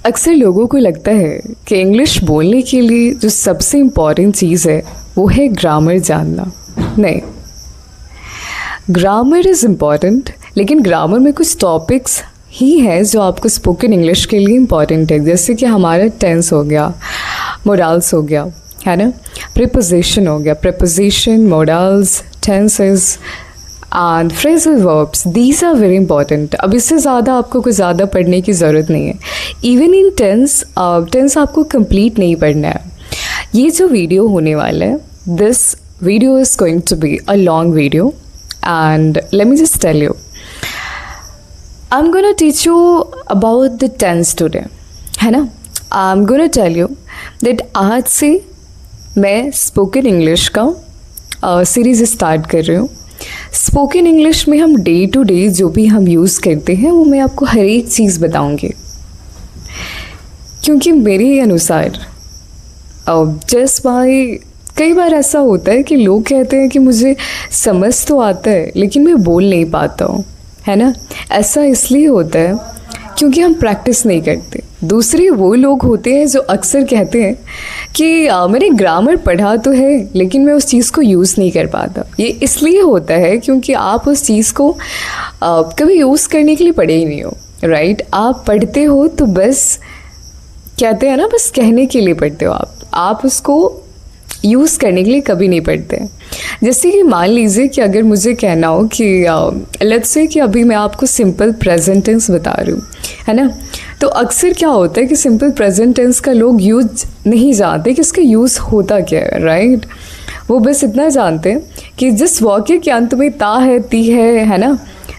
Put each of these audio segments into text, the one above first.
अक्सर लोगों को लगता है कि इंग्लिश बोलने के लिए जो सबसे इम्पॉर्टेंट चीज़ है वो है ग्रामर जानना। नहीं, ग्रामर इज़ इम्पॉर्टेंट, लेकिन ग्रामर में कुछ टॉपिक्स ही हैं जो आपको स्पोकन इंग्लिश के लिए इम्पॉर्टेंट है। जैसे कि हमारा टेंस हो गया, मोडाल्स हो गया, है ना, प्रीपोजिशन हो गया, preposition, modals, tenses and phrasal verbs, these are very important. अब इससे ज़्यादा आपको कुछ ज़्यादा पढ़ने की ज़रूरत नहीं है। इवन इन टेंस आपको कंप्लीट नहीं पढ़ना है। ये जो वीडियो होने वाला है, this video is going to be a long video and let me just tell you, I am gonna teach you about the tense today, है ना। I am gonna tell you that आज से मैं spoken English का start स्टार्ट कर रही हूँ। स्पोकन इंग्लिश में हम डे टू डे जो भी हम यूज़ करते हैं वो मैं आपको हर एक चीज़ बताऊंगी, क्योंकि मेरे अनुसार जस्ट बाय कई बार ऐसा होता है कि लोग कहते हैं कि मुझे समझ तो आता है लेकिन मैं बोल नहीं पाता हूँ, है ना। ऐसा इसलिए होता है क्योंकि हम प्रैक्टिस नहीं करते। दूसरे वो लोग होते हैं जो अक्सर कहते हैं कि मैंने ग्रामर पढ़ा तो है लेकिन मैं उस चीज़ को यूज़ नहीं कर पाता। ये इसलिए होता है क्योंकि आप उस चीज़ को कभी यूज़ करने के लिए पढ़े ही नहीं हो, राइट। आप पढ़ते हो तो बस कहते हैं ना, बस कहने के लिए पढ़ते हो आप उसको यूज़ करने के लिए कभी नहीं पढ़ते। जैसे कि मान लीजिए कि अगर मुझे कहना हो कि लेट्स से कि अभी मैं आपको सिंपल प्रेजेंट टेंस बता रही हूँ, है ना, तो अक्सर क्या होता है कि सिंपल प्रेजेंट टेंस का लोग यूज नहीं जानते कि इसका यूज़ होता क्या है, राइट। वो बस इतना जानते हैं कि जिस वाक्य के अंत में ता है, ती है ना,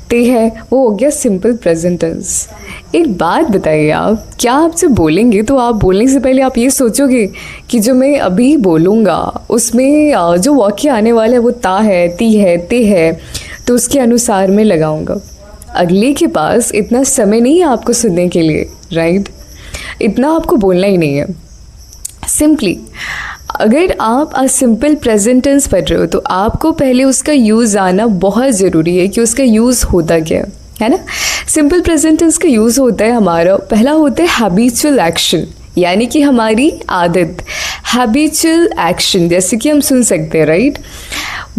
ते है, वो हो गया सिंपल प्रेजेंट टेंस। एक बात बताइए, आप क्या आप जब बोलेंगे तो आप बोलने से पहले आप ये सोचोगे कि जो मैं अभी बोलूँगा उसमें जो वाक्य आने वाला है वो ता है, ती है, ते है, तो उसके अनुसार मैं लगाऊंगा। अगले के पास इतना समय नहीं है आपको सुनने के लिए, राइट। इतना आपको बोलना ही नहीं है। सिंपली अगर आप सिंपल प्रेजेंट टेंस पढ़ रहे हो तो आपको पहले उसका यूज़ आना बहुत ज़रूरी है कि उसका यूज़ होता क्या है ना। सिंपल प्रेजेंट टेंस का यूज़ होता है हमारा, पहला होता है हैबिचुअल एक्शन, यानी कि हमारी आदत। हैबिचुअल एक्शन जैसे कि हम सुन सकते हैं, राइट,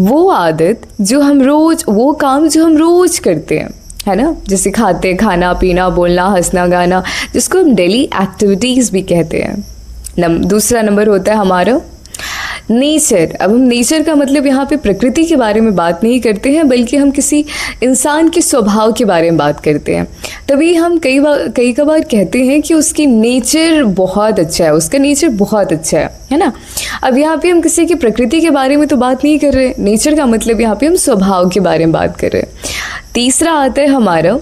वो आदत जो हम रोज़, वो काम जो हम रोज़ करते हैं, है ना, जैसे खाते, खाना पीना, बोलना, हंसना, गाना, जिसको हम डेली एक्टिविटीज़ भी कहते हैं। दूसरा नंबर होता है हमारा नेचर। अब हम नेचर का मतलब यहाँ पे प्रकृति के बारे में बात नहीं करते हैं, बल्कि हम किसी इंसान के स्वभाव के बारे में बात करते हैं। तभी हम कई बार कहते हैं कि उसकी नेचर बहुत अच्छा है, उसका नेचर बहुत अच्छा है ना। अब यहाँ पे हम किसी की प्रकृति के बारे में तो बात नहीं कर रहे, नेचर का मतलब यहाँ पे हम स्वभाव के बारे में बात कर रहे हैं। तीसरा आता है हमारा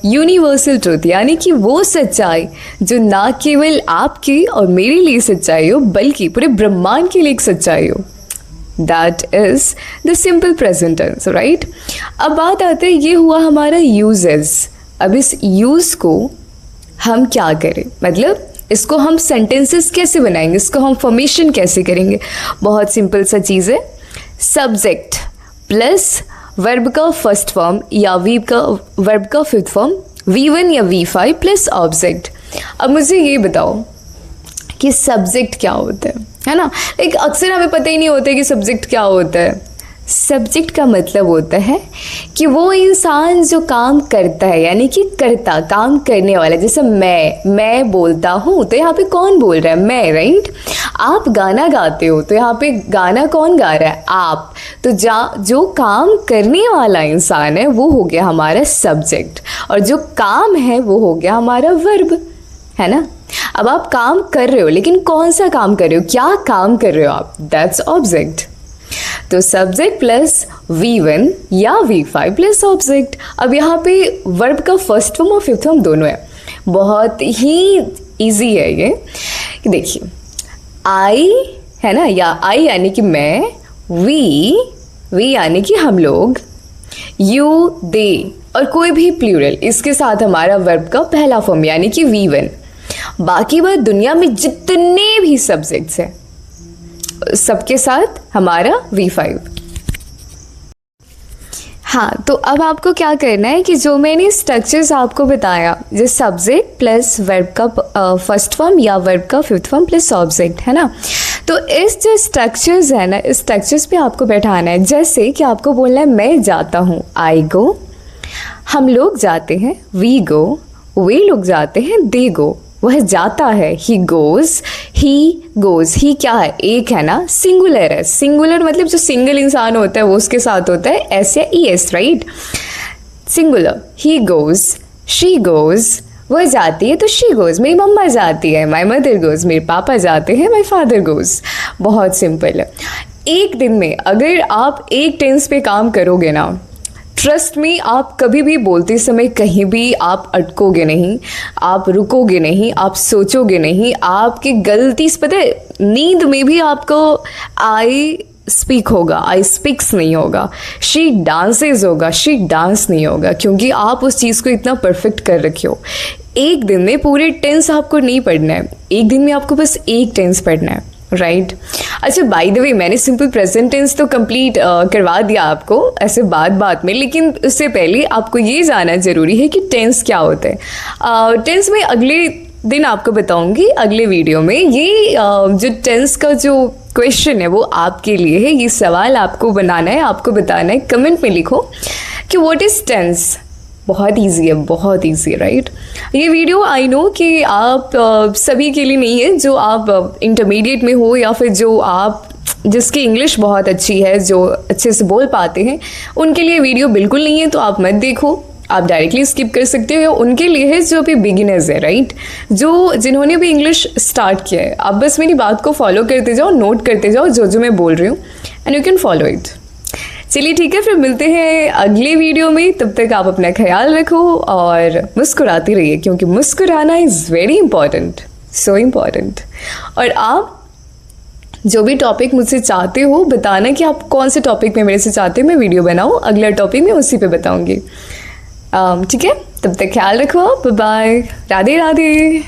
यूनिवर्सल ट्रूथ, यानी कि वो सच्चाई जो ना केवल आपकी और मेरे लिए सच्चाई हो बल्कि पूरे ब्रह्मांड के लिए एक सच्चाई हो। That is the simple present tense, right. अब बात आते है, ये हुआ हमारा यूजेस। अब इस यूज को हम क्या करें, मतलब इसको हम सेंटेंसेस कैसे बनाएंगे, इसको हम फॉर्मेशन कैसे करेंगे। बहुत सिंपल सा चीज़ है, सब्जेक्ट प्लस वर्ब का फर्स्ट फॉर्म या वर्ब का फिफ्थ फॉर्म V1 या V5 प्लस ऑब्जेक्ट। अब मुझे ये बताओ कि सब्जेक्ट क्या होता है ना। लाइक अक्सर हमें पता ही नहीं होता है कि सब्जेक्ट क्या होता है। सब्जेक्ट का मतलब होता है कि वो इंसान जो काम करता है, यानी कि करता, काम करने वाला। जैसे मैं बोलता हूँ तो यहाँ पे कौन बोल रहा है, मैं, राइट। आप गाना गाते हो तो यहाँ पे गाना कौन गा रहा है, आप। तो जो काम करने वाला इंसान है वो हो गया हमारा सब्जेक्ट, और जो काम है वो हो गया हमारा वर्ब, है ना। अब आप काम कर रहे हो, लेकिन कौन सा काम कर रहे हो, क्या काम कर रहे हो आप, दैट्स ऑब्जेक्ट। तो सब्जेक्ट प्लस V1 या V5 प्लस ऑब्जेक्ट। अब यहाँ पे वर्ब का फर्स्ट फॉर्म और फिफ्थ फॉर्म दोनों है। बहुत ही इजी है ये। देखिए, आई है ना, या आई यानी कि मैं, वी यानी कि हम लोग, यू, दे, और कोई भी प्लूरल, इसके साथ हमारा वर्ब का पहला फॉर्म यानी कि V1। बाकी बात दुनिया में जितने भी सब्जेक्ट्स हैं सबके साथ हमारा V5। हाँ, तो अब आपको क्या करना है कि जो मैंने स्ट्रक्चर्स आपको बताया, जैसे सब्जेक्ट प्लस वर्ब का फर्स्ट फॉर्म या वर्ब का फिफ्थ फॉर्म प्लस ऑब्जेक्ट, है ना। तो इस जो स्ट्रक्चर्स है ना, इस स्ट्रक्चर्स पे आपको बैठाना है। जैसे कि आपको बोलना है मैं जाता हूँ, आई गो, हम लोग जाते हैं, वी गो, वे लोग जाते हैं, दे गो, वह जाता है, ही गोज, ही क्या है, एक है ना, सिंगुलर है। सिंगुलर मतलब जो सिंगल इंसान होता है वो उसके साथ होता है एस या E S, right. Singular, he goes, she goes, वह जाती है तो शी गोज, मेरी मम्मा जाती है, माई मदर गोज, मेरे पापा जाते हैं, माई फादर गोज। बहुत सिंपल है। एक दिन में अगर आप एक टेंस पे काम करोगे ना, ट्रस्ट में आप कभी भी बोलते समय कहीं भी आप अटकोगे नहीं, आप रुकोगे नहीं, आप सोचोगे नहीं। आपकी गलती से पता है, नींद में भी आपको आई स्पीक होगा, आई स्पीक्स नहीं होगा, शी डांसेस होगा, शी डांस नहीं होगा, क्योंकि आप उस चीज़ को इतना परफेक्ट कर रखे हो। एक दिन में पूरे टेंस आपको नहीं पढ़ना है, एक दिन में आपको बस एक टेंस पढ़ना है, राइट। अच्छा, बाय द वे मैंने सिंपल प्रेजेंट टेंस तो कंप्लीट करवा दिया आपको ऐसे बात में, लेकिन उससे पहले आपको ये जानना जरूरी है कि टेंस क्या होता है। टेंस में अगले दिन आपको बताऊंगी, अगले वीडियो में। ये जो टेंस का जो क्वेश्चन है वो आपके लिए है, ये सवाल आपको बनाना है, आपको बताना है। कमेंट में लिखो कि व्हाट इज टेंस। बहुत इजी है, बहुत इजी है, राइट। ये वीडियो आई नो कि आप सभी के लिए नहीं है, जो आप इंटरमीडिएट में हो या फिर जो आप जिसकी इंग्लिश बहुत अच्छी है, जो अच्छे से बोल पाते हैं, उनके लिए वीडियो बिल्कुल नहीं है। तो आप मत देखो, आप डायरेक्टली स्किप कर सकते हो। उनके लिए है जो अभी बिगिनर्स है, राइट, जो जिन्होंने भी इंग्लिश स्टार्ट किया है। आप बस मेरी बात को फॉलो करते जाओ, नोट करते जाओ जो मैं बोल रही हूँ, and you can follow it. चलिए ठीक है, फिर मिलते हैं अगले वीडियो में। तब तक आप अपना ख्याल रखो और मुस्कुराती रहिए, क्योंकि मुस्कुराना is very important, so important. और आप जो भी टॉपिक मुझसे चाहते हो बताना कि आप कौन से टॉपिक में मेरे से चाहते हो मैं वीडियो बनाऊँ। अगला टॉपिक मैं उसी पे बताऊँगी, ठीक है। तब तक ख्याल रखो, बाय बाय, राधे राधे।